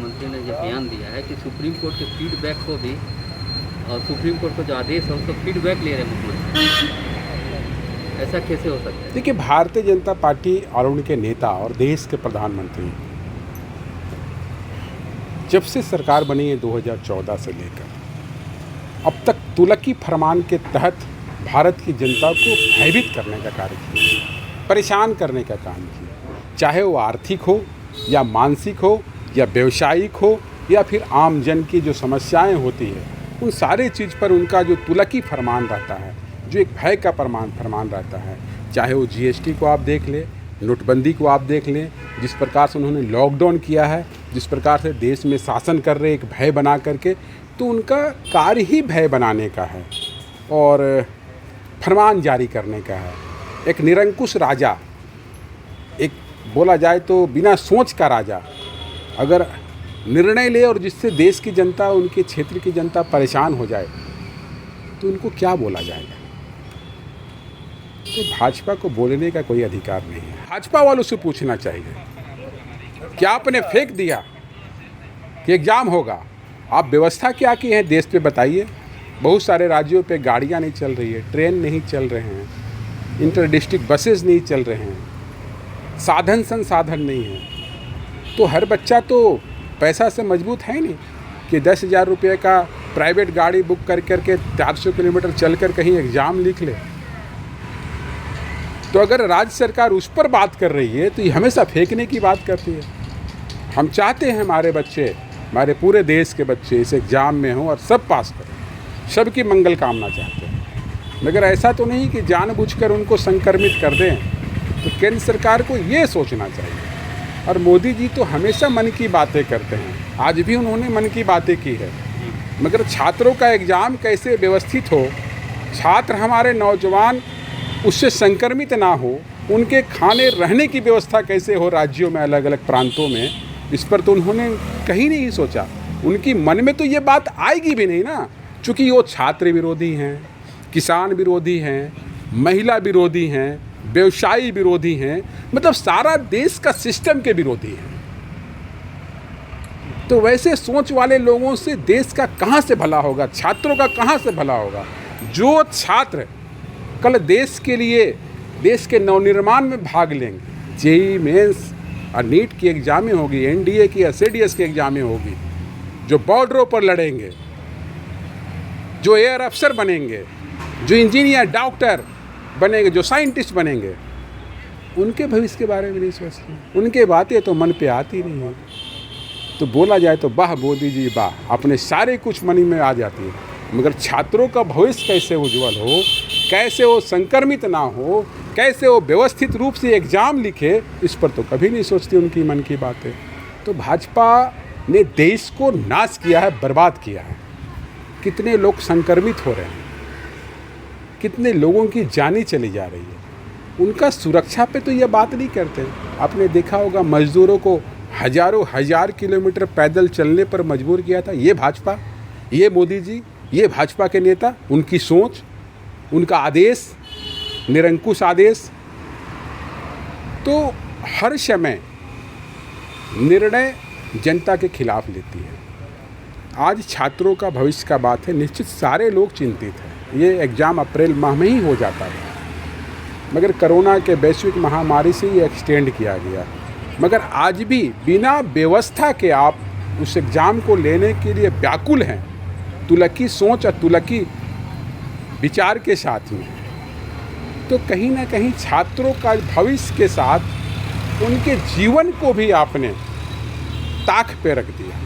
मुख्यमंत्री ने ये बयान दिया है कि सुप्रीम कोर्ट के फीडबैक को भी और सुप्रीम कोर्ट का जो आदेश है उसका फीडबैक ले रहे हैं मुख्यमंत्री, ऐसा कैसे हो सकता है? देखिए, भारतीय जनता पार्टी और उनके नेता और देश के प्रधानमंत्री जब से सरकार बनी है 2014 से लेकर अब तक तुलकी फरमान के तहत भारत की जनता को भयभीत करने का कार्य किया, परेशान करने का काम किया, चाहे वो आर्थिक हो या मानसिक हो या व्यवसायिक हो या फिर आम जन की जो समस्याएं होती है उन सारे चीज़ पर उनका जो तुलकी फरमान रहता है, जो एक भय का फरमान रहता है। चाहे वो जीएसटी को आप देख लें, नोटबंदी को आप देख लें, जिस प्रकार से उन्होंने लॉकडाउन किया है, जिस प्रकार से देश में शासन कर रहे एक भय बना करके, तो उनका कार्य ही भय बनाने का है और फरमान जारी करने का है। एक निरंकुश राजा, एक बोला जाए तो बिना सोच का राजा अगर निर्णय ले और जिससे देश की जनता, उनके क्षेत्र की जनता परेशान हो जाए तो उनको क्या बोला जाएगा? तो भाजपा को बोलने का कोई अधिकार नहीं है। भाजपा वालों से पूछना चाहिए, क्या आपने फेंक दिया कि एग्ज़ाम होगा? आप व्यवस्था क्या की है देश पे बताइए। बहुत सारे राज्यों पे गाड़ियां नहीं चल रही है, ट्रेन नहीं चल रहे हैं, इंटर डिस्ट्रिक्ट बसेस नहीं चल रहे हैं, साधन संसाधन नहीं है। तो हर बच्चा तो पैसा से मजबूत है नहीं कि 10,000 रुपये का प्राइवेट गाड़ी बुक कर करके 400 किलोमीटर चल कर कहीं एग्ज़ाम लिख ले। तो अगर राज्य सरकार उस पर बात कर रही है तो ये हमेशा फेंकने की बात करती है। हम चाहते हैं हमारे बच्चे, हमारे पूरे देश के बच्चे इस एग्ज़ाम में हों और सब पास करें, सबकी मंगल कामना चाहते हैं, मगर ऐसा तो नहीं कि जानबूझकर उनको संक्रमित कर दें। तो केंद्र सरकार को ये सोचना चाहिए। और मोदी जी तो हमेशा मन की बातें करते हैं, आज भी उन्होंने मन की बातें की है, मगर छात्रों का एग्ज़ाम कैसे व्यवस्थित हो, छात्र हमारे नौजवान उससे संक्रमित ना हो, उनके खाने रहने की व्यवस्था कैसे हो राज्यों में, अलग अलग प्रांतों में, इस पर तो उन्होंने कहीं नहीं सोचा। उनकी मन में तो ये बात आएगी भी नहीं ना, चूँकि वो छात्र विरोधी हैं, किसान विरोधी हैं, महिला विरोधी हैं, व्यवसायी विरोधी हैं, मतलब सारा देश का सिस्टम के विरोधी हैं। तो वैसे सोच वाले लोगों से देश का कहाँ से भला होगा, छात्रों का कहाँ से भला होगा? जो छात्र कल देश के लिए, देश के नवनिर्माण में भाग लेंगे, जेईई मेंस और नीट की एग्ज़ामें होगी, एनडीए की, एसएडीएस की एग्ज़ामें होगी, जो बॉर्डरों पर लड़ेंगे, जो एयर अफसर बनेंगे, जो इंजीनियर, डॉक्टर बनेंगे, जो साइंटिस्ट बनेंगे, उनके भविष्य के बारे में नहीं सोचते। उनके बातें तो मन पे आती नहीं है। तो बोला जाए तो वाह मोदी जी वाह, अपने सारे कुछ मन में आ जाती है, मगर छात्रों का भविष्य कैसे उज्जवल हो, कैसे वो संक्रमित ना हो, कैसे वो व्यवस्थित रूप से एग्ज़ाम लिखे, इस पर तो कभी नहीं सोचती उनकी मन की बातें। तो भाजपा ने देश को नाश किया है, बर्बाद किया है। कितने लोग संक्रमित हो रहे हैं, कितने लोगों की जानें चली जा रही है, उनका सुरक्षा पे तो ये बात नहीं करते। आपने देखा होगा मजदूरों को हजारों हजार किलोमीटर पैदल चलने पर मजबूर किया था ये भाजपा, ये मोदी जी, ये भाजपा के नेता, उनकी सोच, उनका आदेश, निरंकुश आदेश। तो हर समय निर्णय जनता के खिलाफ लेती है। आज छात्रों का भविष्य का बात है, निश्चित सारे लोग चिंतित हैं। ये एग्ज़ाम अप्रैल माह में ही हो जाता है, मगर कोरोना के वैश्विक महामारी से ये एक्सटेंड किया गया। मगर आज भी बिना व्यवस्था के आप उस एग्ज़ाम को लेने के लिए व्याकुल हैं, तुलकी सोच और तुलकी विचार के साथ में। तो कहीं ना कहीं छात्रों का भविष्य के साथ उनके जीवन को भी आपने ताक पे रख दिया।